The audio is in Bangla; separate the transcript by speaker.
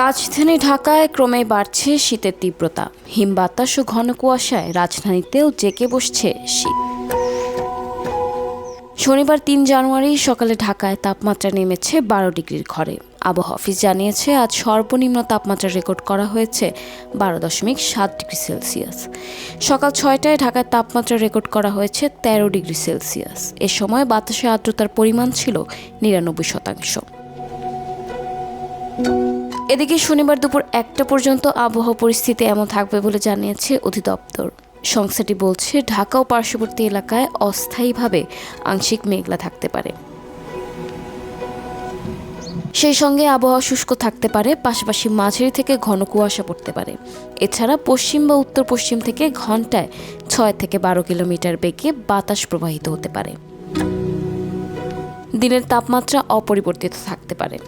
Speaker 1: রাজধানী ঢাকায় ক্রমে বাড়ছে শীতের তীব্রতা। হিম বাতাস ও ঘন কুয়াশায় রাজধানীতেও জেঁকে বসছে শীত। শনিবার ৩ জানুয়ারি সকালে ঢাকায় তাপমাত্রা নেমেছে ১২ ডিগ্রির ঘরে। আবহাওয়া অফিস জানিয়েছে, আজ সর্বনিম্ন তাপমাত্রা রেকর্ড করা হয়েছে ১২.৭ ডিগ্রি সেলসিয়াস। সকাল ৬টায় ঢাকায় তাপমাত্রা রেকর্ড করা হয়েছে ১৩ ডিগ্রি সেলসিয়াস। এ সময় বাতাসে আর্দ্রতার পরিমাণ ছিল ৯৯%। এদিকে শনিবার দুপুর ১টা পর্যন্ত আবহাওয়া পরিস্থিতি এমন থাকবে বলে জানিয়েছে অধিদপ্তর। সংস্থাটি বলছে, ঢাকা ও পার্শ্ববর্তী এলাকায় অস্থায়ীভাবে আংশিক মেঘলা থাকতে পারে। সেই সঙ্গে আবহাওয়া শুষ্ক থাকতে পারে, পাশাপাশি মাঝারি থেকে ঘন কুয়াশা পড়তে পারে। এছাড়া পশ্চিম বা উত্তর পশ্চিম থেকে ঘন্টায় ৬ থেকে ১২ কিলোমিটার বেগে বাতাস প্রবাহিত হতে পারে। দিনের তাপমাত্রা অপরিবর্তিত থাকতে পারে।